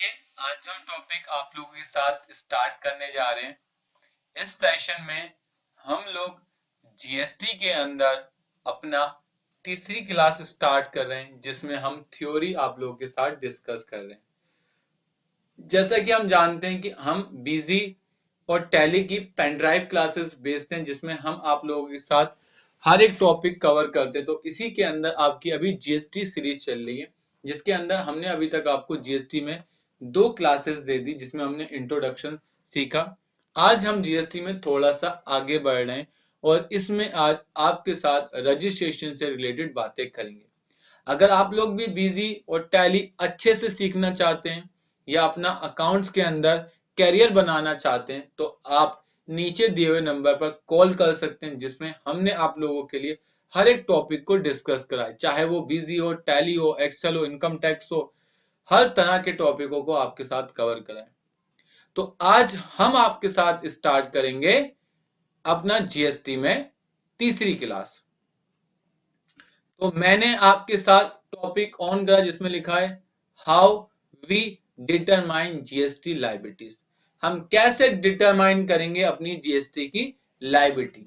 देखिए, आज हम टॉपिक आप लोगों के साथ स्टार्ट करने जा रहे हैं। इस सेशन में हम लोग जीएसटी के अंदर अपना तीसरी क्लास स्टार्ट कर रहे हैं, जिसमें हम थ्योरी आप लोगों के साथ डिस्कस कर रहे हैं। जैसा कि हम जानते हैं कि हम बीजी और टैली की पेन ड्राइव क्लासेस बेचते हैं, जिसमें हम आप लोगों के साथ हर एक टॉपिक कवर करते हैं। तो इसी के अंदर आपकी अभी जीएसटी सीरीज चल रही है, जिसके अंदर हमने अभी तक आपको जीएसटी में 2 क्लासेस दे दी, जिसमें हमने इंट्रोडक्शन सीखा। आज हम जीएसटी में थोड़ा सा आगे बढ़ रहे हैं और इसमें आज आपके साथ रजिस्ट्रेशन से रिलेटेड बातें करेंगे। अगर आप लोग भी बीजी और टैली अच्छे से सीखना चाहते हैं या अपना अकाउंट्स के अंदर कैरियर बनाना चाहते हैं, तो आप नीचे दिए हुए नंबर पर कॉल कर सकते हैं, जिसमें हमने आप लोगों के लिए हर एक टॉपिक को डिस्कस करा है, चाहे वो बीजी हो, टैली हो, एक्सेल हो, इनकम टैक्स हो, हर तरह के टॉपिकों को आपके साथ कवर कराए। तो आज हम आपके साथ स्टार्ट करेंगे अपना जीएसटी में तीसरी क्लास। तो मैंने आपके साथ टॉपिक ऑन करा, जिसमें लिखा है how we determine GST liabilities. हम कैसे डिटरमाइन करेंगे अपनी जीएसटी की लायबिलिटी।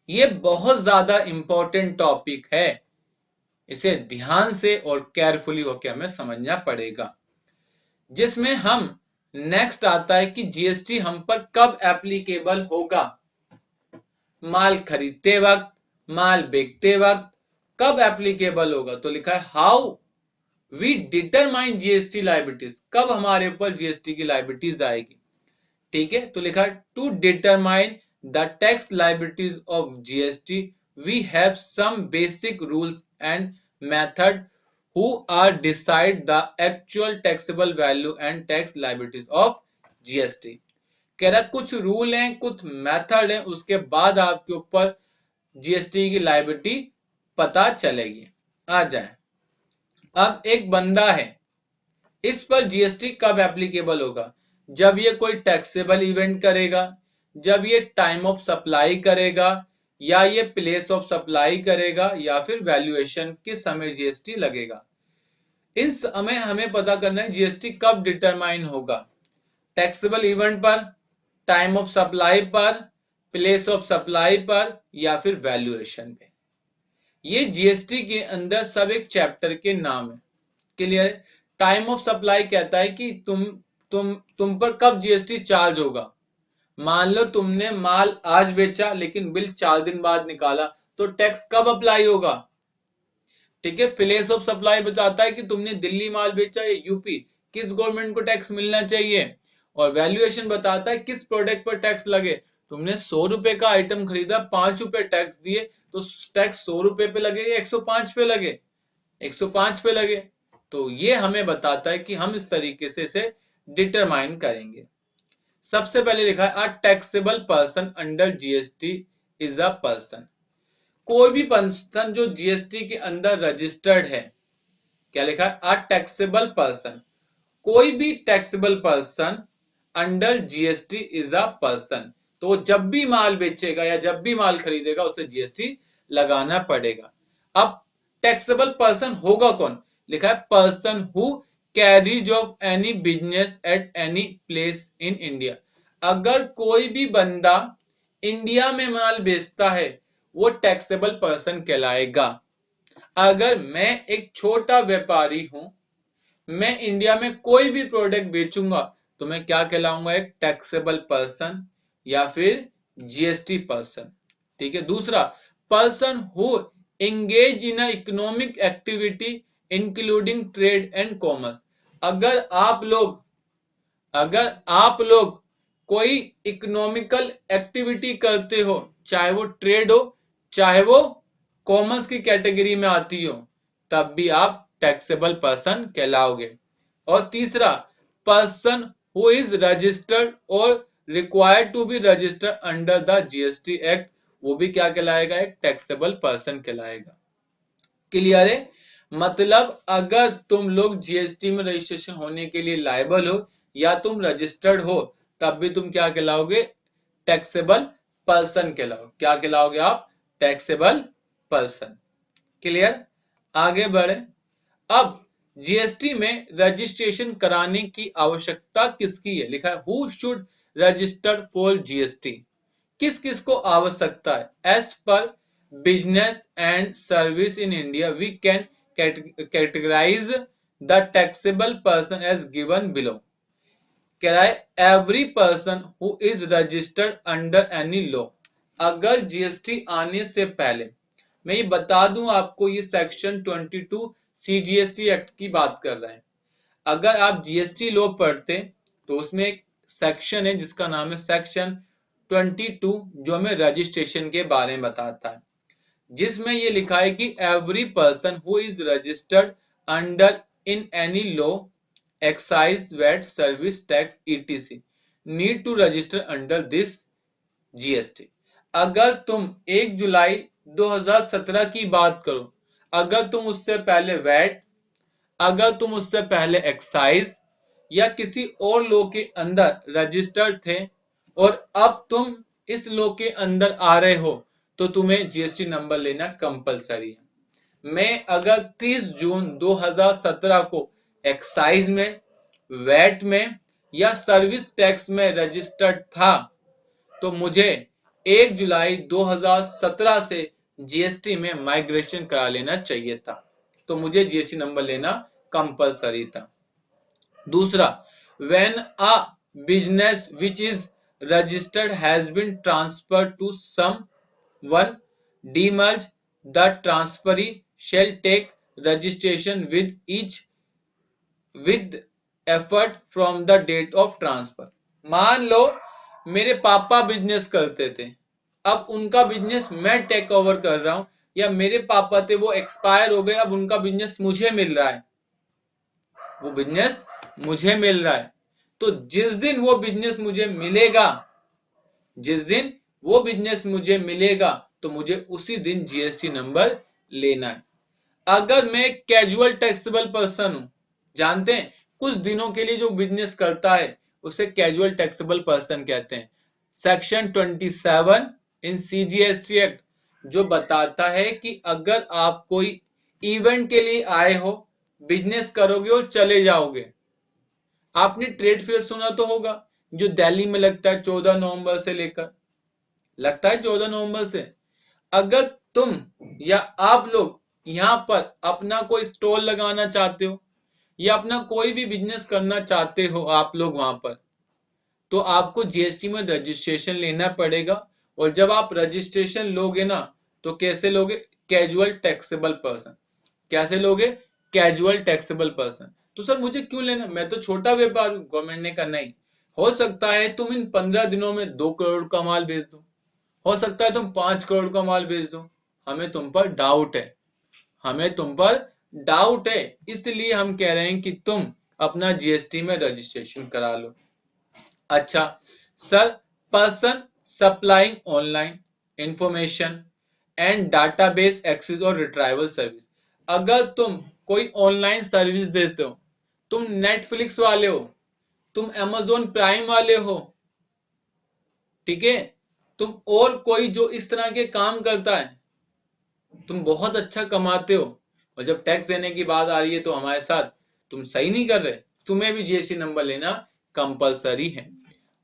ये बहुत ज्यादा इंपॉर्टेंट टॉपिक है, इसे ध्यान से और केयरफुली होकर हमें समझना पड़ेगा। जिसमें हम नेक्स्ट आता है कि जीएसटी हम पर कब एप्लीकेबल होगा। माल खरीदते वक्त, माल बेचते वक्त कब एप्लीकेबल होगा। तो लिखा है how we determine GST liabilities, कब हमारे ऊपर जीएसटी की लायबिलिटीज आएगी। ठीक है, तो लिखा है to determine the tax liabilities of GST we have some basic rules and method who are decide the actual taxable value and tax liabilities of GST। कह रहा कुछ रूल हैं, कुछ मेथड हैं, उसके बाद आपके ऊपर जीएसटी की लायबिलिटी पता चलेगी। आ जाए, अब एक बंदा है, इस पर जीएसटी कब एप्लीकेबल होगा। जब ये कोई टैक्सेबल इवेंट करेगा, जब ये टाइम ऑफ सप्लाई करेगा, या ये प्लेस ऑफ सप्लाई करेगा, या फिर वैल्यूएशन के समय जीएसटी लगेगा। इन समय हमें पता करना है जीएसटी कब डिटरमाइन होगा। टैक्सेबल इवेंट पर, टाइम ऑफ सप्लाई पर, प्लेस ऑफ सप्लाई पर, या फिर वैल्यूएशन पे। ये जीएसटी के अंदर सब एक चैप्टर के नाम है। क्लियर है। टाइम ऑफ सप्लाई कहता है कि तुम पर कब जीएसटी चार्ज होगा। मान लो तुमने माल आज बेचा लेकिन बिल 4 दिन बाद निकाला, तो टैक्स कब अप्लाई होगा। ठीक है। प्लेस ऑफ सप्लाई बताता है कि तुमने दिल्ली माल बेचा या यूपी, किस गवर्नमेंट को टैक्स मिलना चाहिए। और वैल्यूएशन बताता है किस प्रोडक्ट पर टैक्स लगे। तुमने 100 रुपए का आइटम खरीदा, 5 रुपए टैक्स दिए, तो टैक्स 100 रुपए पे लगे या 105 पे लगे। 105 पे लगे। तो ये हमें बताता है कि हम इस तरीके से इसे डिटरमाइन करेंगे। सबसे पहले लिखा है a taxable person under GST is a person. कोई भी पर्सन जो जीएसटी के अंदर रजिस्टर्ड है, क्या लिखा है अ टैक्सेबल पर्सन, कोई भी taxable person under GST is a person. तो जब भी माल बेचेगा या जब भी माल खरीदेगा उसे जीएसटी लगाना पड़ेगा। अब टैक्सेबल पर्सन होगा कौन। लिखा है person who carries of any business at any place in India. अगर कोई भी बंदा इंडिया में माल बेचता है, वो टैक्सेबल पर्सन कहलाएगा। अगर मैं एक छोटा व्यापारी हूं, मैं इंडिया में कोई भी प्रोडक्ट बेचूंगा, तो मैं क्या कहलाऊंगा, एक टैक्सेबल पर्सन या फिर जीएसटी पर्सन। ठीक है। दूसरा, person who engage in economic activity including trade and commerce. अगर आप लोग कोई इकोनॉमिकल एक्टिविटी करते हो, चाहे वो ट्रेड हो, चाहे वो कॉमर्स की कैटेगरी में आती हो, तब भी आप टैक्सेबल पर्सन कहलाओगे। और तीसरा, पर्सन हु इज रजिस्टर्ड और required to be registered under the GST act, वो भी क्या कहलाएगा, एक टैक्सेबल पर्सन कहलाएगा। क्लियर है। मतलब अगर तुम लोग जीएसटी में रजिस्ट्रेशन होने के लिए लायबल हो या तुम रजिस्टर्ड हो, तब भी तुम क्या कहलाओगे, टैक्सेबल पर्सन कहलाओ। क्या कहलाओगे आप, टैक्सेबल पर्सन। क्लियर। आगे बढ़े। अब जीएसटी में रजिस्ट्रेशन कराने की आवश्यकता किसकी है? लिखा है who should register for GST. किस किस को आवश्यकता है? As per business and service in India we can categorise the taxable person as given below. कह रहा है every person who is registered under any law. अगर जीएसटी आने से पहले, मैं ये बता दूं आपको, ये सेक्शन 22 सीजीएसटी एक्ट की बात कर रहे हैं। अगर आप जीएसटी लॉ पढ़ते तो उसमें एक सेक्शन है जिसका नाम है सेक्शन 22, जो हमें रजिस्ट्रेशन के बारे में बताता है, जिसमें ये लिखा है कि every person who is registered under in any law, excise, VAT, service tax ETC need to register under this GST. अगर तुम 1 जुलाई 2017 की बात करो, अगर तुम उससे पहले वैट, अगर तुम उससे पहले एक्साइज या किसी और लॉ के अंदर रजिस्टर्ड थे और अब तुम इस लॉ के अंदर आ रहे हो तो तुम्हें जीएसटी नंबर लेना कंपलसरी है। मैं अगर 30 जून 2017 को एक्साइज में, वैट में या सर्विस टैक्स में रजिस्टर्ड था तो मुझे 1 जुलाई 2017 से जीएसटी में माइग्रेशन करा लेना चाहिए था, तो मुझे जीएसटी नंबर लेना कंपलसरी था। दूसरा, when a business which is registered has been transferred to someone demerge, the transferee shall take registration with effort from the date of transfer। मान लो मेरे पापा बिजनेस करते थे, अब उनका बिजनेस मैं टेक ओवर कर रहा हूं, या मेरे पापा थे वो एक्सपायर हो गए, अब उनका बिजनेस मुझे मिल रहा है, वो बिजनेस मुझे मिल रहा है, तो जिस दिन वो बिजनेस मुझे मिलेगा, जिस दिन वो बिजनेस मुझे मिलेगा तो मुझे उसी दिन जीएसटी नंबर लेना है। अगर मैं कैजुअल टैक्सेबल पर्सन हूं, जानते हैं कुछ दिनों के लिए जो बिजनेस करता है उसे कैजुअल टैक्सेबल पर्सन कहते हैं। सेक्शन 27 इन सीजीएसटी एक्ट जो बताता है कि अगर आप कोई इवेंट के लिए आए हो, बिजनेस करोगे और चले जाओगे। आपने ट्रेड फेयर सुना तो होगा, जो दिल्ली में लगता है 14 नवंबर से लेकर, लगता है 14 नवंबर से। अगर तुम या आप लोग यहाँ पर अपना कोई स्टॉल लगाना चाहते हो या अपना कोई भी बिजनेस करना चाहते हो आप लोग वहां पर, तो आपको जीएसटी में रजिस्ट्रेशन लेना पड़ेगा। और जब आप रजिस्ट्रेशन लोगे ना तो कैसे लोगे? Casual taxable person. कैसे लोगे? Casual taxable person. तो सर मुझे क्यों लेना, मैं तो छोटा व्यापार हूं, गवर्नमेंट ने करना ही। हो सकता है तुम इन 15 दिनों में 2 करोड़ का माल बेच दो, हो सकता है तुम 5 करोड़ का माल बेच दो, हमें तुम पर डाउट है, हमें तुम पर डाउट है, इसलिए हम कह रहे हैं कि तुम अपना जीएसटी में रजिस्ट्रेशन करा लो। अच्छा sir, person supplying online information and database access और रिट्राइवल सर्विस। अगर तुम कोई ऑनलाइन सर्विस देते हो, तुम नेटफ्लिक्स वाले हो, तुम अमेजोन प्राइम वाले हो, ठीक है, तुम और कोई जो इस तरह के काम करता है, तुम बहुत अच्छा कमाते हो और जब टैक्स देने की बात आ रही है तो हमारे साथ तुम सही नहीं कर रहे, तुम्हें भी जीएसटी नंबर लेना कंपलसरी है।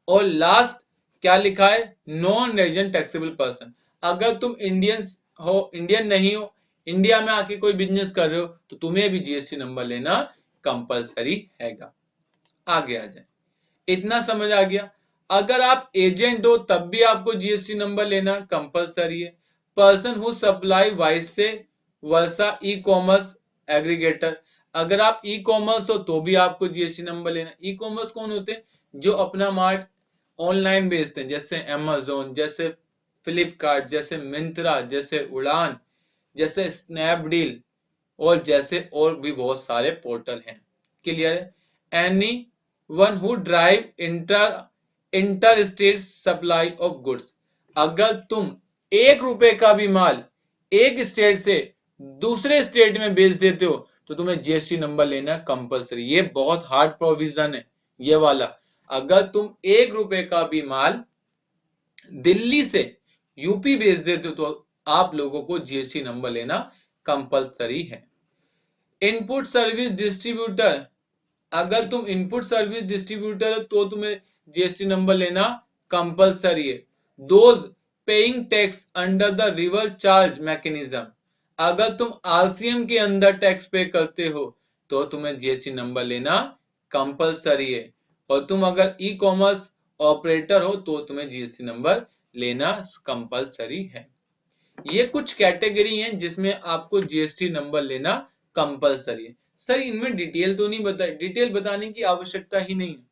और लास्ट क्या लिखा है? Non resident taxable person. अगर तुम इंडियंस हो, इंडियन नहीं हो, इंडिया में आके कोई बिजनेस कर रहे हो तो तुम्हें भी जीएसटी नंबर लेना कंपलसरी हैगा। आगे आ जाए, इतना समझ आ गया। अगर आप एजेंट हो तब भी आपको जीएसटी नंबर लेना कंपलसरी है। पर्सन हु सप्लाई वाइस से वर्षा ई कॉमर्स एग्रीगेटर, अगर आप ई कॉमर्स हो तो भी आपको जीएसटी नंबर लेना। ई कॉमर्स कौन होते हैं? जो अपना माल ऑनलाइन बेचते हैं, जैसे अमेजोन, जैसे फ्लिपकार्ट, जैसे मिंत्रा, जैसे उड़ान, जैसे स्नैपडील और जैसे और भी बहुत सारे पोर्टल हैं। क्लियर है? Any one who drive inter state supply of goods. अगर तुम 1 रुपए का भी माल एक स्टेट से दूसरे स्टेट में बेच देते हो तो तुम्हें जीएसटी नंबर लेना कंपलसरी। ये बहुत हार्ड प्रोविजन है ये वाला। अगर तुम 1 रुपए का भी माल दिल्ली से यूपी भेज देते हो तो आप लोगों को जीएसटी नंबर लेना कंपलसरी है। इनपुट सर्विस डिस्ट्रीब्यूटर, अगर तुम इनपुट सर्विस डिस्ट्रीब्यूटर हो तो तुम्हें जीएसटी नंबर लेना कंपलसरी है। Those paying tax under the reverse charge mechanism, अगर तुम आरसीएम के अंदर टैक्स पे करते हो तो तुम्हें जीएसटी नंबर लेना कंपलसरी है। और तुम अगर ई कॉमर्स ऑपरेटर हो तो तुम्हें जीएसटी नंबर लेना कंपलसरी है। ये कुछ कैटेगरी हैं जिसमें आपको जीएसटी नंबर लेना कंपलसरी है। सर इनमें डिटेल तो नहीं बताई, डिटेल बताने की आवश्यकता ही नहीं है,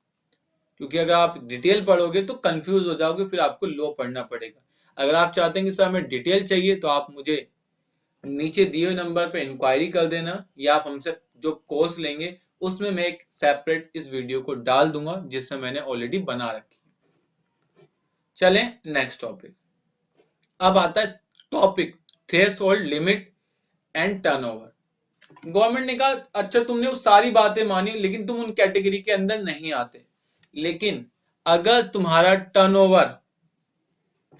क्योंकि अगर आप डिटेल पढ़ोगे तो कंफ्यूज हो जाओगे, फिर आपको लॉ पढ़ना पड़ेगा। अगर आप चाहते हैं कि सर हमें डिटेल चाहिए तो आप मुझे नीचे दिए हुए नंबर पे इंक्वायरी कर देना, या आप हमसे जो कोर्स लेंगे उसमें मैं एक सेपरेट इस वीडियो को डाल दूंगा जिसमें मैंने ऑलरेडी बना रखी है। चलें नेक्स्ट टॉपिक। अब आता है topic threshold limit and turnover. Government ने कहा अच्छा तुमने वो सारी बातें मानी लेकिन तुम उन कैटेगरी के अंदर नहीं आते, लेकिन अगर तुम्हारा टर्नओवर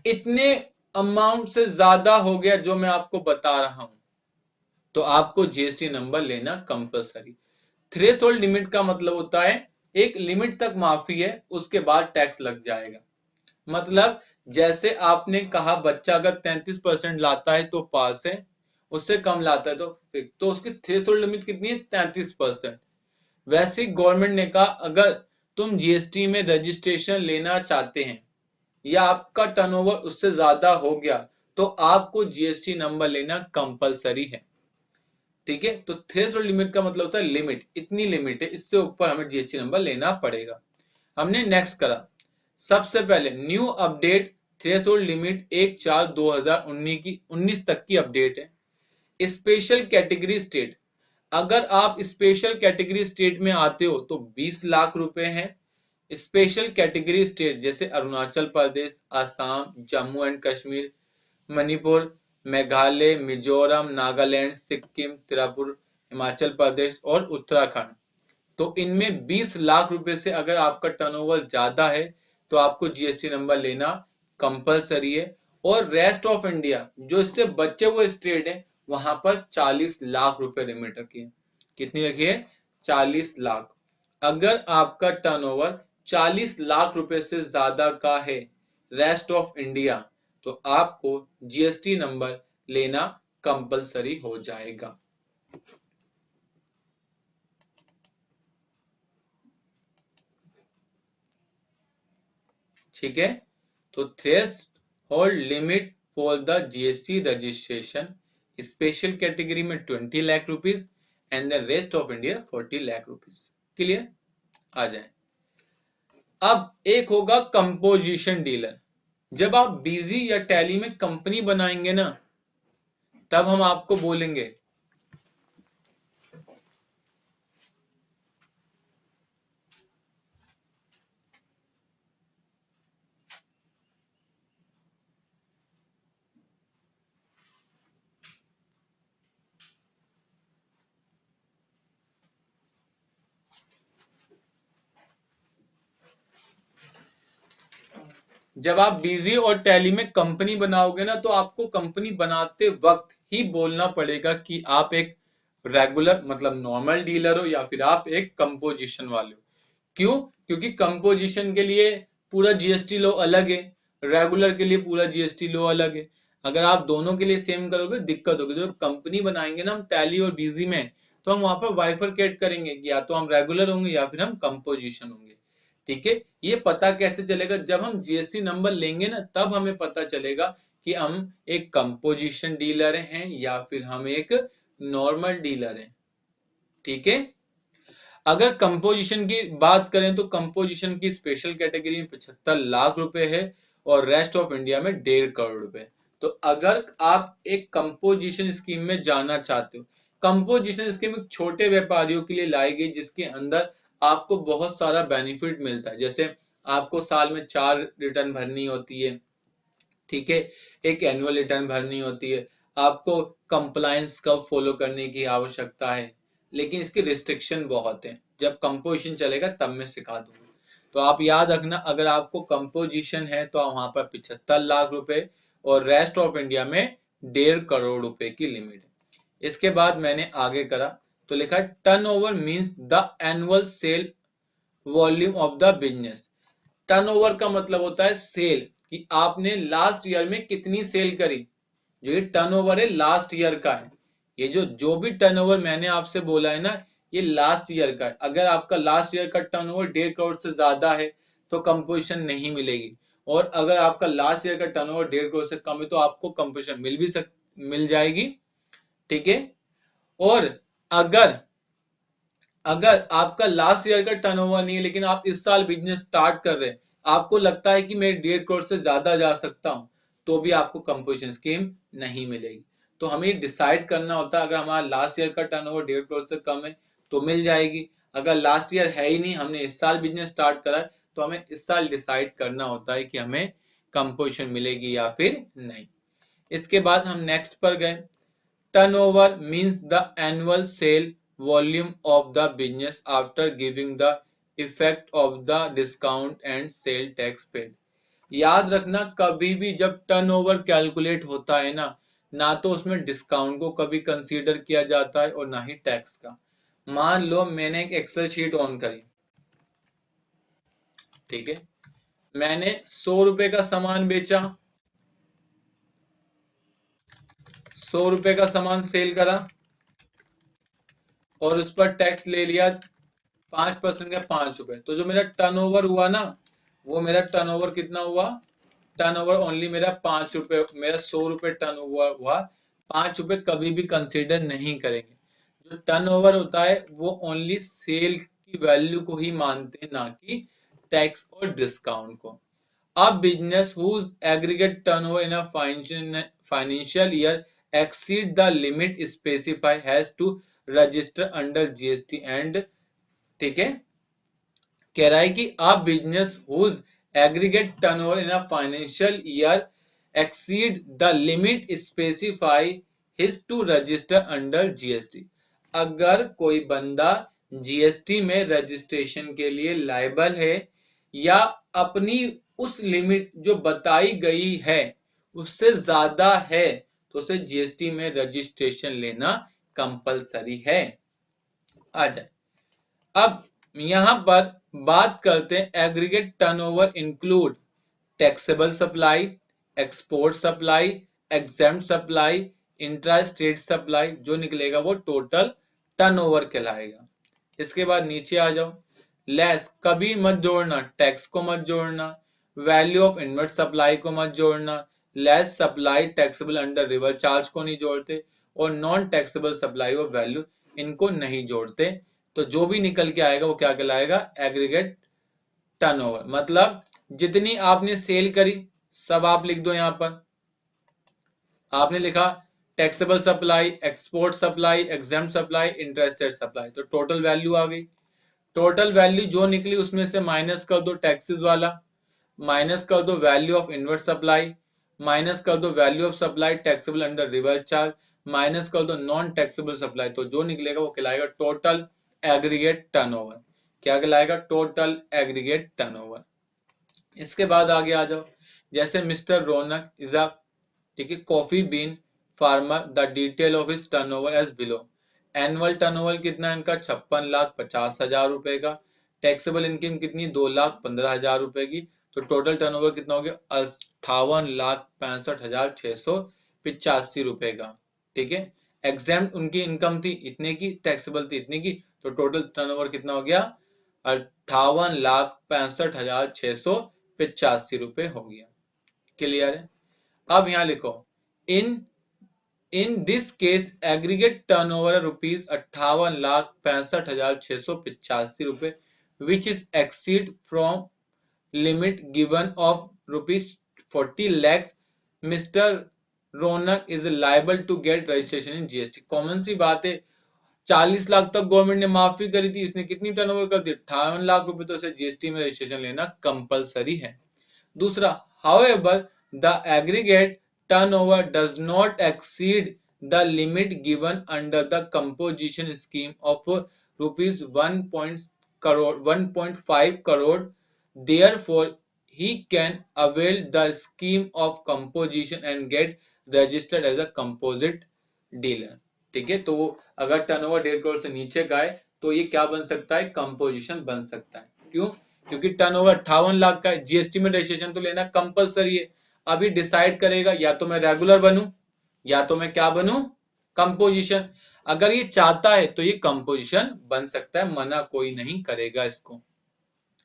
इतने अमाउंट से ज्यादा हो गया जो मैं आपको बता रहा हूं तो आपको जीएसटी नंबर लेना कंपलसरी। थ्रेशोल्ड लिमिट का मतलब होता है एक लिमिट तक माफी है, उसके बाद टैक्स लग जाएगा। मतलब जैसे आपने कहा बच्चा अगर 33% लाता है तो पास है, उससे कम लाता है तो उसकी थ्रेशोल्ड लिमिट कितनी है 33%। वैसे गवर्नमेंट ने कहा अगर तुम जीएसटी में रजिस्ट्रेशन लेना चाहते हैं या आपका टर्नओवर उससे ज्यादा हो गया तो आपको जीएसटी नंबर लेना कंपलसरी है। ठीक है, तो थ्रेशोल्ड लिमिट का मतलब होता है लिमिट, इतनी लिमिट है, इससे ऊपर हमें जीएसटी नंबर लेना पड़ेगा। हमने नेक्स्ट करा, सबसे पहले न्यू अपडेट थ्रेशोल्ड लिमिट 1/4/2019 तक की अपडेट है। स्पेशल कैटेगरी स्टेट, अगर आप स्पेशल कैटेगरी स्टेट में आते हो तो 20 लाख रुपए हैं। स्पेशल कैटेगरी स्टेट जैसे अरुणाचल प्रदेश, असम, जम्मू एंड कश्मीर, मणिपुर, मेघालय, मिजोरम, नागालैंड, सिक्किम, त्रिपुरा, हिमाचल प्रदेश और उत्तराखंड, तो इनमें 20 लाख रुपए से अगर आपका टर्नओवर ज्यादा है तो आपको जीएसटी नंबर लेना कंपलसरी है। और रेस्ट ऑफ इंडिया जो इससे बचे हुए स्टेट है वहां पर 40 लाख रुपए लिमिट रखी है। कितनी रखी है? 40 लाख। अगर आपका टर्नओवर 40 लाख रुपए से ज्यादा का है रेस्ट ऑफ इंडिया तो आपको जीएसटी नंबर लेना कंपलसरी हो जाएगा। ठीक है, तो threshold limit for the GST registration, special category में 20 lakh rupees and the rest of India 40 lakh rupees. Clear? आ जाए। अब एक होगा कंपोजिशन डीलर। जब आप बिजी या टैली में कंपनी बनाएंगे ना तब हम आपको बोलेंगे जब आप बिजी और टैली में कंपनी बनाओगे ना तो आपको कंपनी बनाते वक्त ही बोलना पड़ेगा कि आप एक रेगुलर मतलब नॉर्मल डीलर हो या फिर आप एक कंपोजिशन वाले हो। क्यों? क्योंकि कंपोजिशन के लिए पूरा जीएसटी लॉ अलग है, रेगुलर के लिए पूरा जीएसटी लॉ अलग है। अगर आप दोनों के लिए सेम करोगे दिक्कत होगी। जब कंपनी बनाएंगे ना हम टैली और बिजी में तो हम वहां पर बाइफरकेट करेंगे कि या तो हम रेगुलर होंगे या फिर हम कंपोजिशन होंगे। ठीक है, ये पता कैसे चलेगा? जब हम जीएसटी नंबर लेंगे ना तब हमें पता चलेगा कि हम एक कंपोजिशन डीलर हैं या फिर हम एक नॉर्मल डीलर हैं। ठीक है, अगर कंपोजिशन की बात करें तो कंपोजिशन की स्पेशल कैटेगरी में 75 लाख रुपए है और रेस्ट ऑफ इंडिया में 1.5 करोड़ रुपए। तो अगर आप एक कंपोजिशन स्कीम में जाना चाहते हो, कंपोजिशन स्कीम एक छोटे व्यापारियों के लिए लाई गई जिसके अंदर आपको बहुत सारा बेनिफिट मिलता है। जैसे आपको साल में 4 रिटर्न भरनी होती है, ठीक है, एक एनुअल रिटर्न भरनी होती है, आपको कंप्लायंस का फॉलो करने की आवश्यकता है, लेकिन इसके रिस्ट्रिक्शन बहुत है। जब कंपोजिशन चलेगा तब मैं सिखा दूंगा। तो आप याद रखना अगर आपको कंपोजिशन है तो वहां पर 75 लाख रुपए और रेस्ट ऑफ इंडिया में 1.5 करोड़ रुपए की लिमिट है। इसके बाद मैंने आगे करा तो लिखा है turnover means the annual sale volume of the business. Turnover का मतलब होता है सेल, कि आपने लास्ट ईयर में कितनी सेल करी। जो ये टर्नओवर है लास्ट ईयर का है। ये जो भी टर्नओवर मैंने आपसे बोला है ना, ये लास्ट ईयर का है। अगर आपका लास्ट ईयर का टर्नओवर 1.5 करोड़ से ज्यादा है तो कंपोजिशन नहीं मिलेगी, और अगर आपका लास्ट ईयर का टर्नओवर 1.5 करोड़ से कम है तो आपको कंपोजिशन मिल जाएगी। ठीक है। और अगर अगर आपका लास्ट ईयर का टर्नओवर नहीं है लेकिन आप इस साल बिजनेस स्टार्ट कर रहे हैं, आपको लगता है कि मैं 1.5 करोड़ से ज्यादा जा सकता हूं, तो भी आपको कंपोजिशन स्कीम नहीं मिलेगी। तो हमें डिसाइड करना होता है, अगर हमारा लास्ट ईयर का टर्नओवर 1.5 करोड़ से कम है तो मिल जाएगी। अगर लास्ट ईयर है ही नहीं, हमने इस साल बिजनेस स्टार्ट करा है, तो हमें इस साल डिसाइड करना होता है कि हमें कंपोजिशन मिलेगी या फिर नहीं। इसके बाद हम नेक्स्ट पर गए। Turnover means the annual sale volume of the business after giving the effect of the discount and sale tax paid। याद रखना, कभी भी जब टर्नओवर कैलकुलेट होता है ना, ना तो उसमें डिस्काउंट को कभी कंसीडर किया जाता है और ना ही टैक्स का। मान लो मैंने एक एक्सेल शीट ऑन करी, ठीक है, मैंने 100 रुपए का सामान बेचा, 100 रुपए का सामान सेल करा और उस पर टैक्स ले लिया 5% का 5 रुपए। तो जो मेरा टर्नओवर हुआ ना, वो मेरा टर्नओवर कितना हुआ, टर्नओवर ओनली मेरा 5 रुपए, मेरा 100 रुपए टर्नओवर हुआ। 5 रुपए कभी भी कंसीडर नहीं करेंगे। जो टर्नओवर होता है वो ओनली सेल की वैल्यू को ही मानते हैं, ना कि टैक्स और डिस्काउंट को। A business whose aggregate turnover in a financial year exceed the limit specified has to register under GST and, ठीक है, कह रहा है कि a business whose aggregate turnover in a financial year exceed the limit specified is to register under GST। अगर कोई बंदा GST में रजिस्ट्रेशन के लिए लायबल है या अपनी उस लिमिट जो बताई गई है उससे ज्यादा है, तो उसे जीएसटी में रजिस्ट्रेशन लेना कंपलसरी है। आ जाए, अब यहां पर बात करते हैं aggregate turnover include taxable supply, export supply, exempt supply, intra state supply. जो निकलेगा वो टोटल टर्नओवर कहलाएगा। इसके बाद नीचे आ जाओ, लेस कभी मत जोड़ना, टैक्स को मत जोड़ना, वैल्यू ऑफ इनवर्ट सप्लाई को मत जोड़ना, less supply taxable under reverse charge को नहीं जोड़ते, और नॉन टैक्सेबल सप्लाई और वैल्यू इनको नहीं जोड़ते। तो जो भी निकल के आएगा वो क्या कहलाएगा, एग्रीगेट टर्नओवर। मतलब जितनी आपने सेल करी सब आप लिख दो। यहां पर आपने लिखा taxable supply, export supply, exempt supply, interested supply, तो टोटल वैल्यू आ गई। टोटल वैल्यू जो निकली उसमें से माइनस कर दो टैक्सेस वाला, माइनस कर दो value of inward supply, minus कर दो value of supply taxable under reverse charge, minus कर दो नॉन टैक्सेबल सप्लाई। तो जो निकलेगा वो कहलाएगा टोटल एग्रीगेट टर्नओवर। क्या कहलाएगा, टोटल एग्रीगेट टर्नओवर। इसके बाद आगे आ जाओ, जैसे मिस्टर रौनक इज अ, ठीक है, coffee bean farmer, the detail of his turnover as below. Annual turnover कितना है इनका, 56,50,000 रुपए का। टैक्सेबल इनकम कितनी, 2,15,000 रुपए की। तो टोटल टर्नओवर कितना हो गया, 58,65,685 रुपए का। ठीक है, एग्जेम्प्ट उनकी इनकम थी इतने की, टैक्सेबल थी इतने की, तो टोटल टर्नओवर कितना हो गया, 58,65,685 रुपए हो गया। क्लियर है। अब यहां लिखो, in in this case aggregate turnover rupees 58,65,685 रुपए which is exceed from limit given of rupees 40 lakhs। Mister Raunak is liable to get registration in GST. Common सी बात है, 40 लाख तक गवर्नमेंट ने माफी करी थी, इसने कितनी टर्नओवर कर दी, 58 लाख रुपए, तो इसे जीएसटी में रजिस्ट्रेशन लेना कंपलसरी है। दूसरा, however the aggregate turnover does not exceed the limit given under the composition scheme of rupees 1.5 crore, therefore he can avail the scheme of composition and get registered as a composite dealer। ठीक है, तो अगर turnover 1.5 crore से नीचे का है तो ये क्या बन सकता है, कंपोजिशन बन सकता है। क्यों? क्योंकि टर्नओवर 58 लाख का है, जीएसटी में रजिस्ट्रेशन तो लेना कंपलसरी है। अभी डिसाइड करेगा या तो मैं रेगुलर बनूं या तो मैं क्या बनूं, कंपोजिशन। अगर ये चाहता है तो ये कंपोजिशन बन सकता है, मना कोई नहीं करेगा इसको।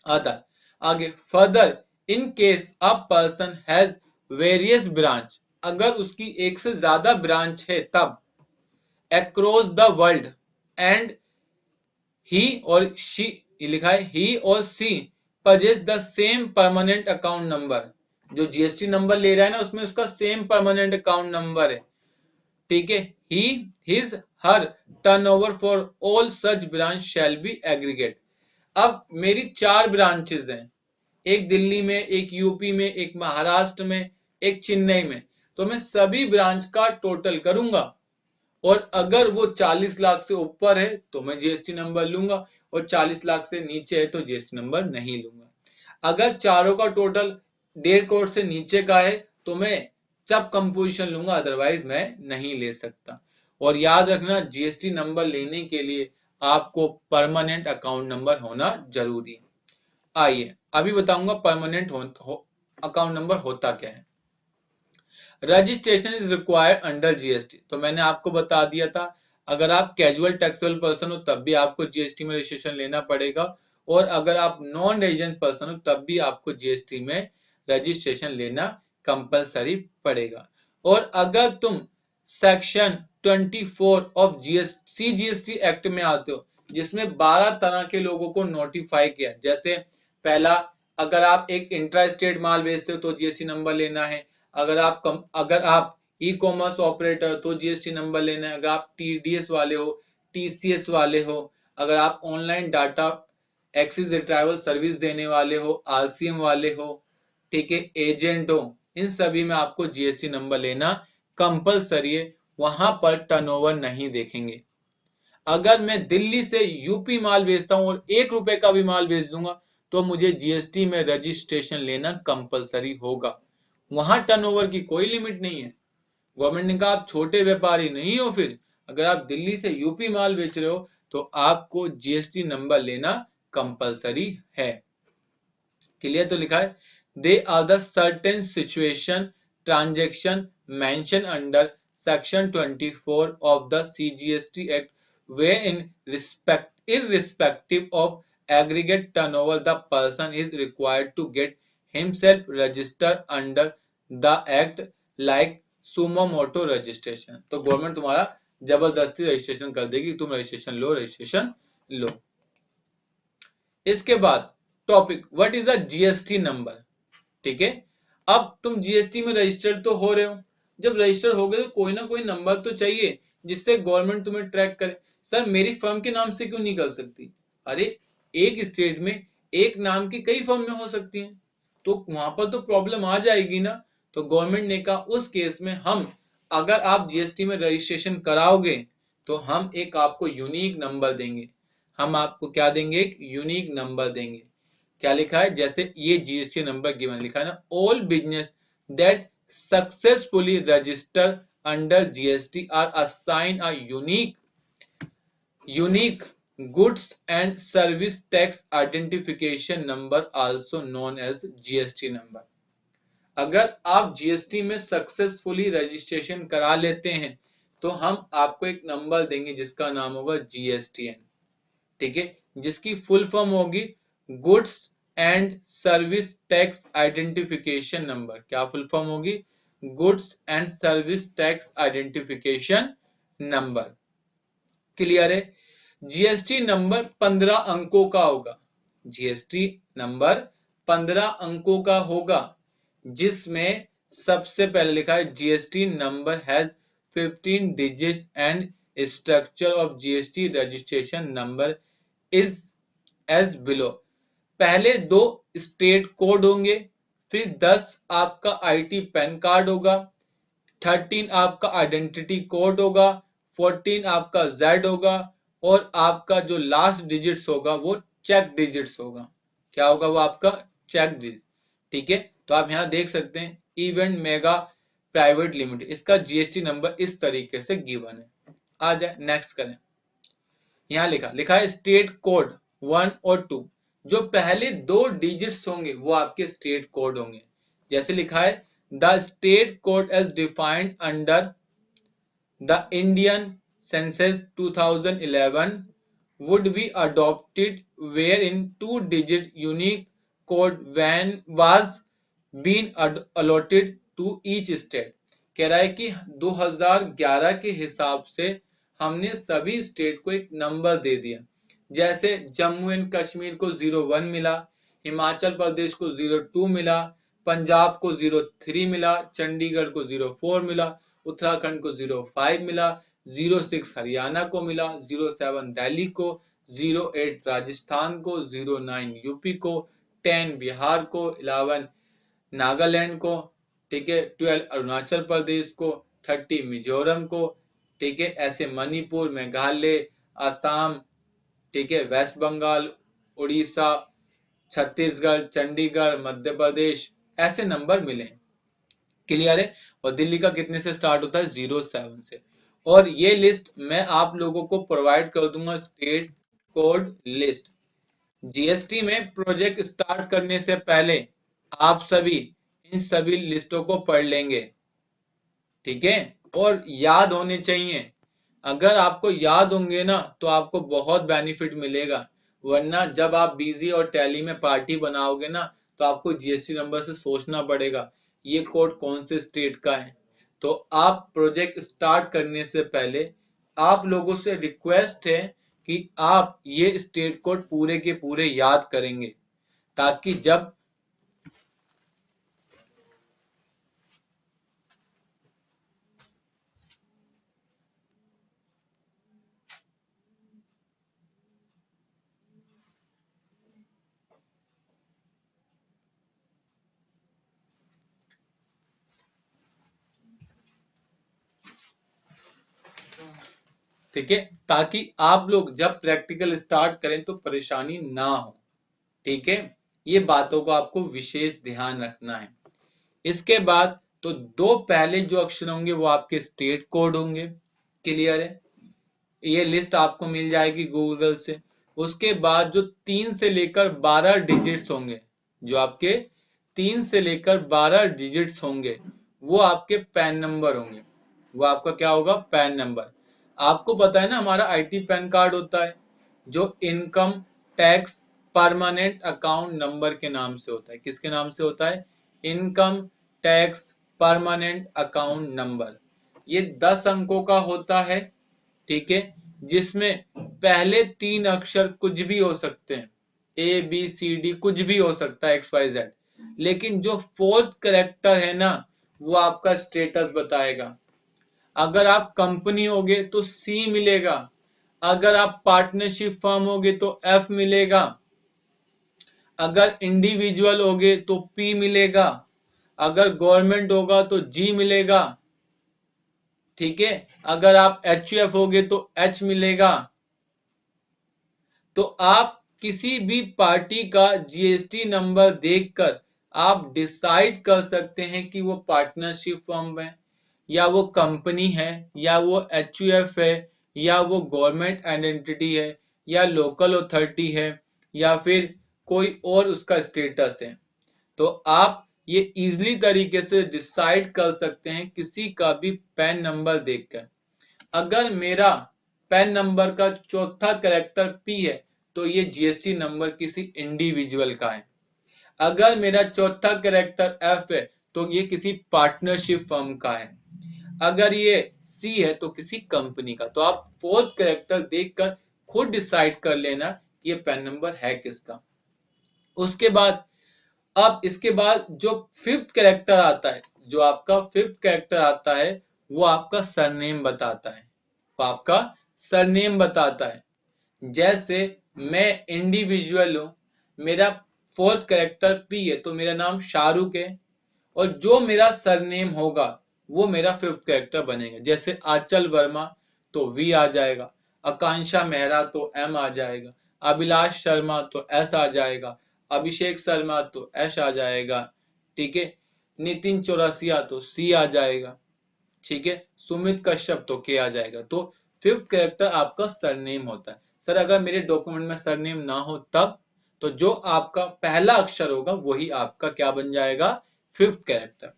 आता आगे, further in case a person has various branch, अगर उसकी एक से ज्यादा ब्रांच है तब across the world and he or she, लिखा है he or she possess the same permanent account number, जो जीएसटी नंबर ले रहा है ना उसमें उसका सेम परमानेंट अकाउंट नंबर है, ठीक है। he his her turnover for all such branch shall be aggregate। अब मेरी 4 ब्रांचेस हैं, एक दिल्ली में, एक यूपी में, एक महाराष्ट्र में, एक चेन्नई में, तो मैं सभी ब्रांच का टोटल करूंगा और अगर वो 40 लाख से ऊपर है तो मैं जीएसटी नंबर लूंगा और 40 लाख से नीचे है तो जीएसटी नंबर नहीं लूंगा। अगर चारों का टोटल 1.5 करोड़ से नीचे का है तो मैं सब कंपोजिशन लूंगा, अदरवाइज मैं नहीं ले सकता। और याद रखना, जीएसटी नंबर लेने के लिए आपको परमानेंट अकाउंट नंबर होना जरूरी है। आइए अभी बताऊंगा परमानेंट अकाउंट नंबर होता क्या है। Registration is required under GST, तो मैंने आपको बता दिया था अगर आप कैजुअल टैक्सेबल पर्सन हो तब भी आपको जीएसटी में रजिस्ट्रेशन लेना पड़ेगा, और अगर आप नॉन रेजिडेंट पर्सन हो तब भी आपको जीएसटी में रजिस्ट्रेशन लेना कंपलसरी पड़ेगा। और अगर तुम सेक्शन 24 ऑफ जीएसटी एक्ट में आते हो जिसमें 12 तरह के लोगों को नोटिफाई किया, जैसे पहला, अगर आप एक इंट्रा स्टेट माल बेचते हो तो जीएसटी नंबर लेना है, अगर आप ई कॉमर्स ऑपरेटर तो जीएसटी नंबर लेना है, अगर आप टीडीएस वाले हो, टीसीएस वाले हो, अगर आप online data access retrieval service देने वाले हो, आरसीएम वाले हो, ठीक है, एजेंट हो, इन सभी में आपको जीएसटी नंबर लेना कंपलसरी है, वहां पर टर्नओवर नहीं देखेंगे। अगर मैं दिल्ली से यूपी माल बेचता हूं और 1 रुपए का भी माल बेच दूंगा तो मुझे जीएसटी में रजिस्ट्रेशन लेना कंपलसरी होगा, वहां टर्नओवर की कोई लिमिट नहीं है। गवर्नमेंट ने कहा आप छोटे व्यापारी नहीं हो, फिर अगर आप दिल्ली से यूपी माल बेच रहे हो तो आपको जीएसटी नंबर लेना कंपलसरी है। क्लियर? तो लिखा है there are the certain situation transaction mention under section 24 of the CGST act way in respect irrespective of aggregate turnover the person is required to get himself registered under the act like sumo moto registration। तो government तुम्हारा जबरदस्ती registration कर देगी, तुम registration लो। इसके बाद topic what is the GST number, ठीक है। अब तुम जीएसटी में रजिस्टर्ड तो हो रहे हो, जब रजिस्टर हो गए तो कोई ना कोई नंबर तो चाहिए जिससे गवर्नमेंट तुम्हें ट्रैक करे। सर मेरी फर्म के नाम से क्यों नहीं कर सकती? अरे एक स्टेट में एक नाम की कई फर्म में हो सकती हैं, तो वहां पर तो प्रॉब्लम आ जाएगी ना। तो गवर्नमेंट ने कहा उस केस में हम, अगर आप जीएसटी में रजिस्ट्रेशन कराओगे तो हम एक आपको यूनिक नंबर देंगे। हम आपको क्या देंगे? एक यूनिक नंबर देंगे। क्या लिखा है? जैसे ये जीएसटी नंबर गिवन लिखा है ना, all business that successfully register under GST are assign a unique goods and service tax identification number also known as GST number. अगर आप जीएसटी में सक्सेसफुली रजिस्ट्रेशन करा लेते हैं तो हम आपको एक नंबर देंगे जिसका नाम होगा जीएसटीएन, ठीक है, जिसकी फुल फॉर्म होगी goods and service tax identification number. क्या फुल फॉर्म होगी? Goods and service tax identification number. Clear है? जीएसटी नंबर 15 अंकों का होगा। जीएसटी नंबर 15 अंकों का होगा, जिसमें सबसे पहले लिखा है GST number has 15 digits and structure of GST registration number is as below. पहले 2 स्टेट कोड होंगे, फिर 10 आपका आईटी पैन कार्ड होगा, 13 आपका आइडेंटिटी कोड होगा, 14 आपका जेड होगा, और आपका जो लास्ट डिजिट्स होगा वो चेक डिजिट्स होगा। क्या होगा? वो आपका चेक डिजिट, ठीक है। तो आप यहां देख सकते हैं इवेंट मेगा प्राइवेट लिमिटेड, इसका जीएसटी नंबर इस तरीके से गिवन है। आ जाए। नेक्स्ट करें, यहाँ लिखा है स्टेट कोड 1 और 2, जो पहले 2 डिजिट्स होंगे वो आपके स्टेट कोड होंगे। जैसे लिखा है the state code as defined under the Indian census 2011 would be adopted wherein 2-digit unique code when was been allotted to each state। कह रहा है कि 2011 के हिसाब से हमने सभी स्टेट को एक नंबर दे दिया। जैसे जम्मू एंड कश्मीर को 01 मिला, हिमाचल प्रदेश को 02 मिला, पंजाब को 03 मिला, चंडीगढ़ को 04 मिला, उत्तराखंड को 05 मिला, 06 हरियाणा को मिला, 07 दिल्ली को, 08 राजस्थान को, 09 यूपी को, 10 बिहार को, 11 नागालैंड को, ठीक है, 12 अरुणाचल प्रदेश को, 30 मिजोरम को, ठीक है, ऐसे मणिपुर, मेघालय, असम, ठीक है, वेस्ट बंगाल, उड़ीसा, छत्तीसगढ़, चंडीगढ़, मध्य प्रदेश, ऐसे नंबर मिले। क्लियर है। और दिल्ली का कितने से स्टार्ट होता है? 07 से। और ये लिस्ट मैं आप लोगों को प्रोवाइड कर दूंगा, स्टेट कोड लिस्ट। जीएसटी में प्रोजेक्ट स्टार्ट करने से पहले आप सभी इन सभी लिस्टों को पढ़ लेंगे, ठीक है, और याद होने चाहिए। अगर आपको याद होंगे ना तो आपको बहुत बेनिफिट मिलेगा, वरना जब आप बिजी और टैली में पार्टी बनाओगे ना तो आपको जीएसटी नंबर से सोचना पड़ेगा ये कोड कौन से स्टेट का है। तो आप प्रोजेक्ट स्टार्ट करने से पहले आप लोगों से रिक्वेस्ट है कि आप ये स्टेट कोड पूरे के पूरे याद करेंगे, ताकि जब ठीक है, ताकि आप लोग जब प्रैक्टिकल स्टार्ट करें तो परेशानी ना हो, ठीक है। ये बातों को आपको विशेष ध्यान रखना है। इसके बाद तो 2 पहले जो अक्षर होंगे वो आपके स्टेट कोड होंगे। क्लियर है। ये लिस्ट आपको मिल जाएगी गूगल से। उसके बाद जो 3 से लेकर 12 डिजिट्स होंगे, जो आपके 3 से लेकर 12 डिजिट्स होंगे वो आपके पैन नंबर होंगे। वो आपका क्या होगा? Pan number. आपको पता है ना हमारा आईटी पैन कार्ड होता है जो income tax permanent account number के नाम से होता है। किसके नाम से होता है? Income tax permanent account number. ये 10 अंकों का होता है, ठीक है, जिसमें पहले 3 अक्षर कुछ भी हो सकते हैं, ए बी सी डी कुछ भी हो सकता है, एक्स वाई जेड, लेकिन जो 4th कैरेक्टर है ना वो आपका स्टेटस बताएगा। अगर आप कंपनी होगे तो सी मिलेगा, अगर आप पार्टनरशिप फर्म होगे तो एफ मिलेगा, अगर इंडिविजुअल होगे तो पी मिलेगा, अगर गवर्नमेंट होगा तो जी मिलेगा, ठीक है, अगर आप एचयूएफ होगे तो एच मिलेगा। तो आप किसी भी पार्टी का जीएसटी नंबर देखकर आप डिसाइड कर सकते हैं कि वो पार्टनरशिप फर्म है, या वो कंपनी है, या वो एचयूएफ है, या वो गवर्नमेंट आइडेंटिटी है, या लोकल अथॉरिटी है, या फिर कोई और उसका स्टेटस है। तो आप ये इजीली तरीके से डिसाइड कर सकते हैं किसी का भी पैन नंबर देखकर। अगर मेरा पैन नंबर का 4था कैरेक्टर पी है तो ये जीएसटी नंबर किसी इंडिविजुअल का है। अगर मेरा 4था कैरेक्टर एफ है तो ये किसी पार्टनरशिप फर्म का है। अगर ये सी है तो किसी कंपनी का। तो आप 4th कैरेक्टर देखकर खुद डिसाइड कर लेना कि ये पैन नंबर है किसका। उसके बाद अब इसके बाद जो 5th कैरेक्टर आता है, जो आपका 5th कैरेक्टर आता है वो आपका सरनेम बताता है। वो आपका सरनेम बताता है। जैसे मैं इंडिविजुअल हूं, मेरा 4th कैरेक्टर पी है तो मेरा नाम शाहरुख है, और जो मेरा सरनेम होगा वो मेरा 5th कैरेक्टर बनेगा। जैसे आंचल वर्मा तो वी आ जाएगा, आकांक्षा मेहरा तो एम आ जाएगा, अभिलाष शर्मा तो एस आ जाएगा, अभिषेक शर्मा तो एस आ जाएगा, ठीक है, नितिन चौरसिया तो सी आ जाएगा, ठीक है, सुमित कश्यप तो के आ जाएगा। तो फिफ्थ कैरेक्टर आपका सरनेम होता है। सर अगर मेरे डॉक्यूमेंट में सरनेम ना हो तब, तो जो आपका पहला अक्षर होगा वही आपका क्या बन जाएगा, फिफ्थ कैरेक्टर।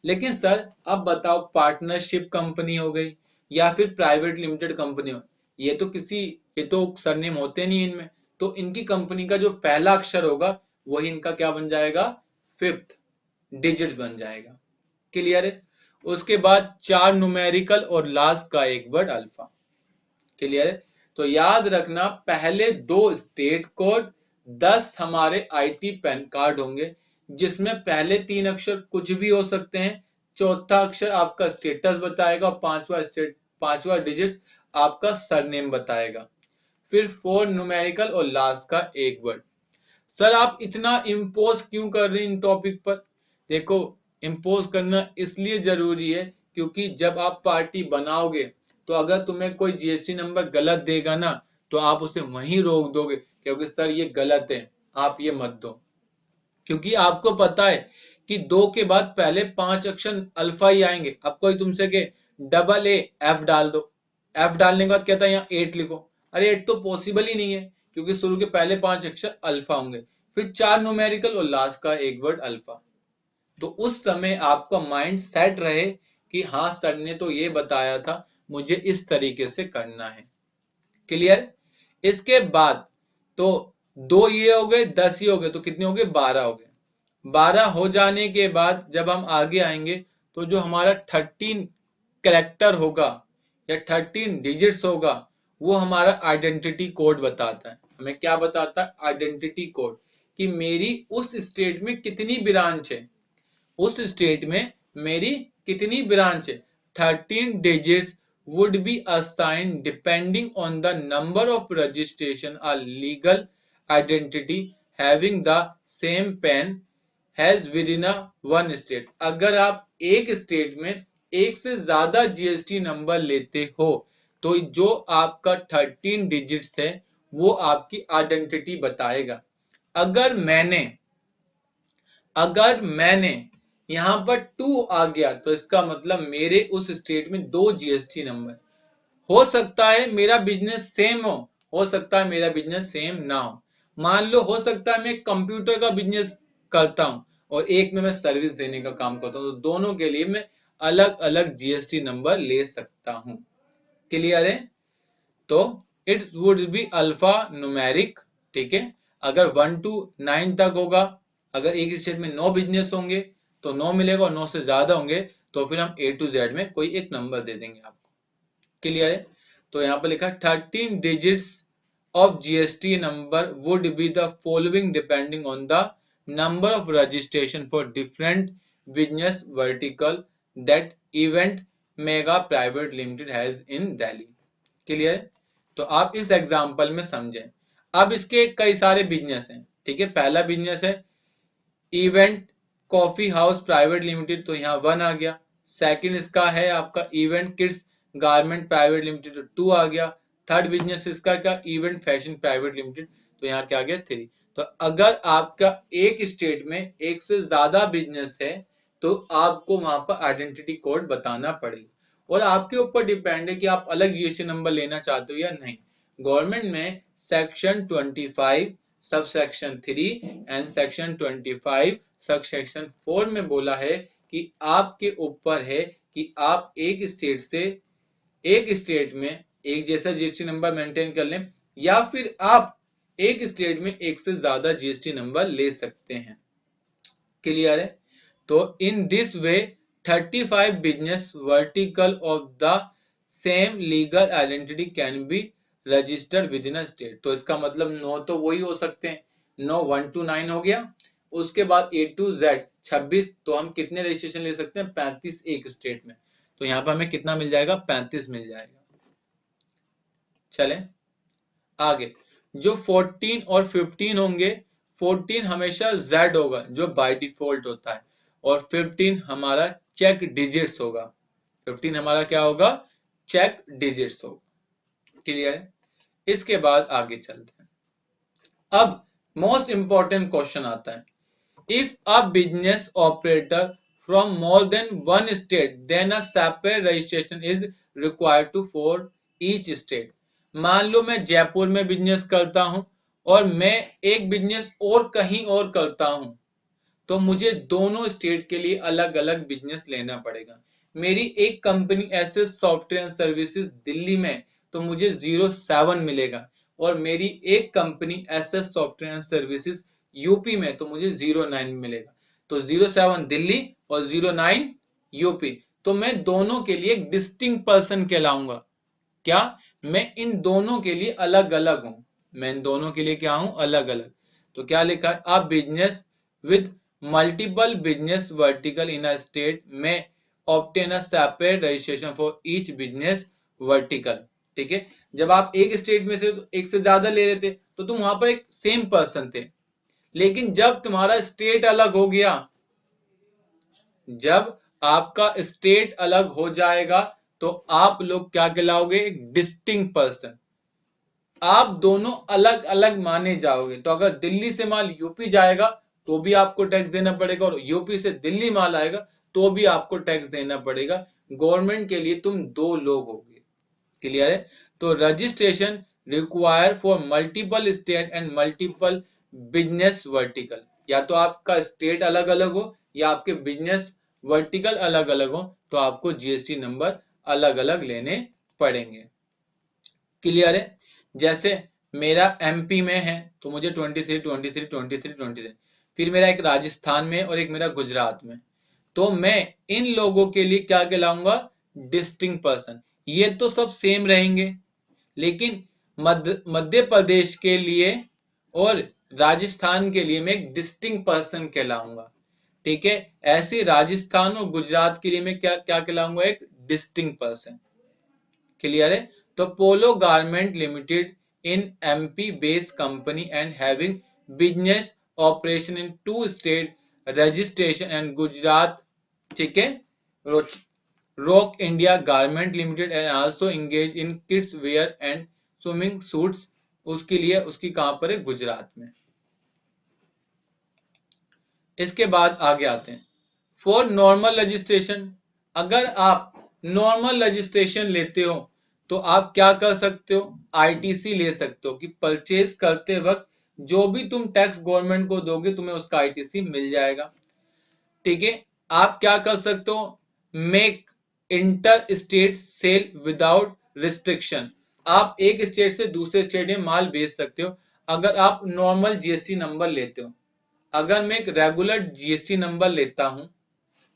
लेकिन सर अब बताओ, पार्टनरशिप कंपनी हो गई या फिर प्राइवेट लिमिटेड कंपनी हो, ये तो सरनेम होते नहीं इनमें, तो इनकी कंपनी का जो पहला अक्षर होगा वही इनका क्या बन जाएगा, फिफ्थ डिजिट बन जाएगा। क्लियर है? उसके बाद चार न्यूमेरिकल और लास्ट का एक वर्ड अल्फा। क्लियर है? तो याद रखना, पहले दो स्टेट कोड, 10 हमारे आईटी पैन कार्ड होंगे, जिसमें पहले तीन अक्षर कुछ भी हो सकते हैं, चौथा अक्षर आपका स्टेटस बताएगा और पांचवा डिजिट आपका सरनेम बताएगा। फिर फोर न्यूमेरिकल और लास्ट का एक वर्ड। सर आप इतना इम्पोज क्यों कर रहे हैं इन टॉपिक पर? देखो, इम्पोज करना इसलिए जरूरी है क्योंकि जब आप पार्टी बनाओगे तो अगर तुम्हें कोई जीएसटी नंबर गलत देगा ना, तो आप उसे वहीं रोक दोगे क्योंकि सर ये गलत है, आप ये मत दो। क्योंकि आपको पता है कि दो के बाद पहले पांच अक्षर अल्फा ही आएंगे। अब कोई तुमसे के डबल ए एफ डाल दो, एफ डालने के बाद कहता है यहाँ 8 लिखो, अरे 8 तो पॉसिबल ही नहीं है क्योंकि शुरू के पहले पांच अक्षर अल्फा होंगे। फिर चार न्यूमेरिकल और लास्ट का एक वर्ड अल्फा। तो उस समय आपका माइंड सेट रहे कि हाँ सर ने तो ये बताया था, मुझे इस तरीके से करना है। क्लियर? इसके बाद तो दो ये हो गए, 10 ये हो गए, तो कितने हो गए, 12 हो गए। 12 हो जाने के बाद जब हम आगे आएंगे तो जो हमारा 13 कैरेक्टर होगा या 13 डिजिट्स होगा, वो हमारा आइडेंटिटी कोड बताता है। हमें क्या बताता है, आइडेंटिटी कोड, कि मेरी उस स्टेट में कितनी ब्रांच है, उस स्टेट में मेरी कितनी ब्रांच है। 13 digits would be assigned depending on the number of registration a legal identity having the same PAN has within a one state। अगर आप एक स्टेट में एक से ज्यादा जीएसटी नंबर लेते हो तो जो आपका 13 डिजिट्स है वो आपकी आइडेंटिटी बताएगा। अगर मैंने यहां पर 2 आ गया तो इसका मतलब मेरे उस स्टेट में दो जीएसटी नंबर। हो सकता है मेरा बिजनेस सेम हो सकता है मेरा बिजनेस सेम ना हो। मान लो हो सकता है मैं कंप्यूटर का बिजनेस करता हूं और एक में मैं सर्विस देने का काम करता हूं, तो दोनों के लिए मैं अलग अलग जीएसटी नंबर ले सकता हूं। क्लियर है? तो it would be alpha numeric. ठीक है? अगर 1 to 9 तक होगा, अगर एक स्टेट में 9 बिजनेस होंगे तो 9 मिलेगा, और 9 से ज्यादा होंगे तो फिर हम ए टू जेड में कोई एक नंबर दे देंगे आपको। क्लियर है? तो यहाँ पर लिखा 13 digits of GST number would be the following depending on the number of registration for different business vertical that event mega private limited has in Delhi. Clear? तो आप इस एग्जांपल में समझें। अब इसके कई सारे बिजनेस हैं। ठीक है? पहला बिजनेस है event coffee house private limited, तो यहाँ 1 आ गया। सेकंड इसका है आपका event kids garment private limited, तो 2 आ गया। थर्ड बिजनेस इसका क्या, इवेंट फैशन प्राइवेट लिमिटेड, तो यहाँ क्या आ गया, 3। तो अगर आपका एक स्टेट में एक से ज्यादा बिजनेस है तो आपको वहां पर आइडेंटिटी कोड बताना पड़ेगा, और आपके ऊपर डिपेंड है कि आप अलग जीएसटी नंबर लेना चाहते हो या नहीं। गवर्नमेंट में section 25 sub section 3 and section 25 sub section 4 में बोला है कि आपके ऊपर है कि आप एक स्टेट में एक जैसा जीएसटी नंबर मेंटेन कर लें, या फिर आप एक स्टेट में एक से ज्यादा जीएसटी नंबर ले सकते हैं। क्लियर है? तो in this way 35 business vertical of the same legal identity can be registered within a state। तो इसका मतलब 9 तो वही हो सकते हैं, 9 1 to 9 हो गया। उसके बाद A to Z 26, तो हम कितने रजिस्ट्रेशन ले सकते हैं, 35 एक स्टेट में। तो यहाँ पर हमें कितना मिल जाएगा, 35 मिल जाएगा। चले आगे, जो 14 और 15 होंगे, 14 हमेशा Z होगा जो बाय डिफॉल्ट होता है, और 15 हमारा चेक डिजिट्स होगा। 15 हमारा क्या होगा, चेक डिजिट्स होगा। क्लियर है? इसके बाद आगे चलते हैं। अब मोस्ट इंपॉर्टेंट क्वेश्चन आता है, if a business operator from more than one state then a separate registration is required to for each state. मान लो मैं जयपुर में बिजनेस करता हूं और मैं एक बिजनेस और कहीं और करता हूं, तो मुझे दोनों स्टेट के लिए अलग अलग बिजनेस लेना पड़ेगा। मेरी एक company SS software services Delhi में, तो मुझे 07 मिलेगा, और मेरी एक company SS software services UP में, तो मुझे 09 मिलेगा। तो 07 दिल्ली और 09 यूपी। तो मैं दोनों के लिए एक डिस्टिंक्ट पर्सन कहलाऊंगा। क्या? मैं इन दोनों के लिए अलग अलग हूं। मैं इन दोनों के लिए क्या हूं? अलग अलग। तो क्या लिखा है? A business with multiple business vertical in a state में obtain a separate registration for each business vertical. ठीक है, जब आप एक स्टेट में थे तो एक से ज्यादा ले रहे थे, तो तुम वहां पर एक सेम पर्सन थे। लेकिन जब तुम्हारा स्टेट अलग हो गया, जब आपका स्टेट अलग हो जाएगा, तो आप लोग क्या कहलाओगे? एक डिस्टिंक्ट पर्सन। आप दोनों अलग अलग माने जाओगे। तो अगर दिल्ली से माल यूपी जाएगा तो भी आपको टैक्स देना पड़ेगा, और यूपी से दिल्ली माल आएगा तो भी आपको टैक्स देना पड़ेगा। गवर्नमेंट के लिए तुम दो लोग होगे। क्लियर है? तो registration require for multiple state and multiple business vertical. या तो आपका स्टेट अलग अलग हो या आपके बिजनेस वर्टिकल अलग अलग हो, तो आपको जीएसटी नंबर अलग अलग लेने पड़ेंगे। क्लियर है? जैसे मेरा एमपी में है तो मुझे 23, 23, 23, 23, फिर मेरा एक राजस्थान में और एक मेरा गुजरात में, तो मैं इन लोगों के लिए क्या कहलाऊंगा? Distinct person. ये तो सब सेम रहेंगे, लेकिन मध्य प्रदेश के लिए और राजस्थान के लिए मैं एक डिस्टिंक्ट पर्सन कहलाऊंगा। ठीक है, ऐसे राजस्थान और गुजरात के लिए मैं क्या क्या कहलाऊंगा? एक डिस्टिंक्ट पर्सन। क्लियर है? तो Polo garment limited in MP based company and having business operation in 2 state registration and Gujarat. ठीक है, Rock India garment limited and also engage in kids wear and swimming suits. उसके लिए उसकी कहां पर है? गुजरात में। इसके बाद आगे आते हैं फॉर नॉर्मल रजिस्ट्रेशन। अगर आप नॉर्मल रजिस्ट्रेशन लेते हो तो आप क्या कर सकते हो? आईटीसी ले सकते हो, कि परचेज करते वक्त जो भी तुम टैक्स गवर्नमेंट को दोगे तुम्हें उसका आईटीसी मिल जाएगा। ठीक है, आप क्या कर सकते हो? Make inter state sale without restriction. आप एक स्टेट से दूसरे स्टेट में माल बेच सकते हो अगर आप नॉर्मल जीएसटी नंबर लेते हो। अगर मैं एक रेगुलर जीएसटी नंबर लेता हूं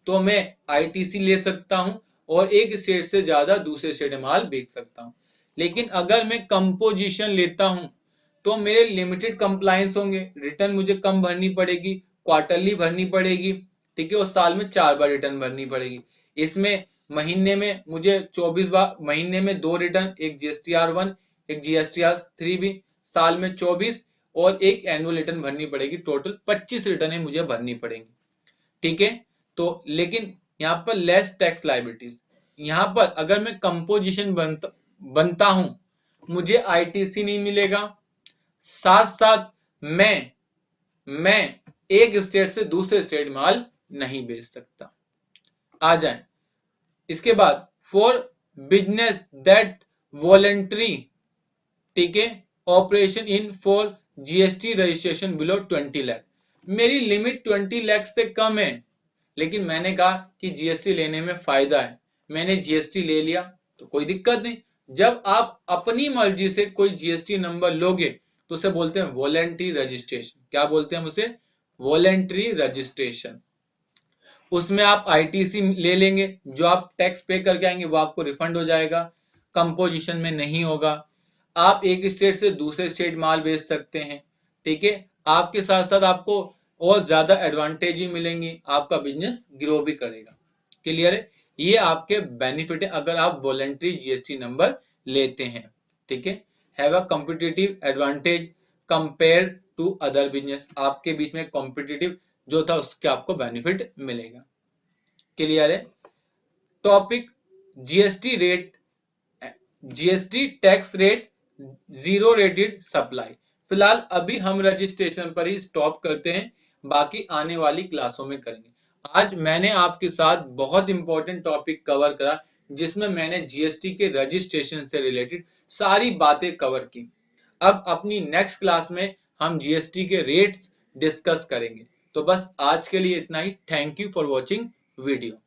तो मैं आईटीसी ले सकता हूं और एक स्टेट से ज्यादा दूसरे स्टेट में माल बेच सकता हूं। लेकिन अगर मैं कंपोजिशन लेता हूं तो मेरे लिमिटेड कंप्लायंस होंगे, रिटर्न मुझे कम भरनी पड़ेगी, क्वार्टरली भरनी पड़ेगी। ठीक है, और साल में 4 बार रिटर्न भरनी पड़ेगी। इसमें महीने में मुझे 24 बार, महीने में 2 रिटर्न, एक जीएसटीआर 1 एक जीएसटीआर 3 भी, साल में 24, और एक एनुअल रिटर्न भरनी पड़ेगी। टोटल 25 रिटर्न मुझे भरनी पड़ेंगी। ठीक है, तो लेकिन यहाँ पर लेस टैक्स लाइबिलिटीज। यहाँ पर अगर मैं कंपोजिशन बनता हूं मुझे आईटीसी नहीं मिलेगा, साथ साथ मैं एक स्टेट से दूसरे स्टेट माल नहीं बेच सकता। आ जाए इसके बाद फॉर बिजनेस दैट वॉलेंट्री। ठीक है, operation in for GST registration below 20 lakh. मेरी लिमिट 20 लाख से कम है, लेकिन मैंने कहा कि जीएसटी लेने में फायदा है, मैंने जीएसटी ले लिया, तो कोई दिक्कत नहीं। जब आप अपनी मर्जी से कोई जीएसटी नंबर लोगे तो उसे बोलते हैं वॉलेंट्री रजिस्ट्रेशन। क्या बोलते हैं उसे? Voluntary registration. उसमें आप आईटीसी ले लेंगे, जो आप टैक्स पे करके आएंगे वो आपको रिफंड हो जाएगा, कंपोजिशन में नहीं होगा। आप एक स्टेट से दूसरे स्टेट माल बेच सकते हैं। ठीक है, आपके साथ साथ आपको और ज्यादा एडवांटेज भी मिलेंगी, आपका बिजनेस ग्रो भी करेगा। क्लियर है? ये आपके बेनिफिट है अगर आप वॉलेंट्री जीएसटी नंबर लेते हैं। ठीक है, have a competitive advantage compare to other business. आपके बीच में कॉम्पिटिटिव जो था उसके आपको बेनिफिट मिलेगा। क्लियर है? Topic GST rate, GST tax rate, zero rated supply. फिलहाल अभी हम रजिस्ट्रेशन पर ही स्टॉप करते हैं, बाकी आने वाली क्लासों में करेंगे। आज मैंने आपके साथ बहुत इंपॉर्टेंट टॉपिक कवर करा, जिसमें मैंने जीएसटी के रजिस्ट्रेशन से रिलेटेड सारी बातें कवर की। अब अपनी नेक्स्ट क्लास में हम जीएसटी के रेट्स डिस्कस करेंगे। तो बस आज के लिए इतना ही। Thank you for watching video.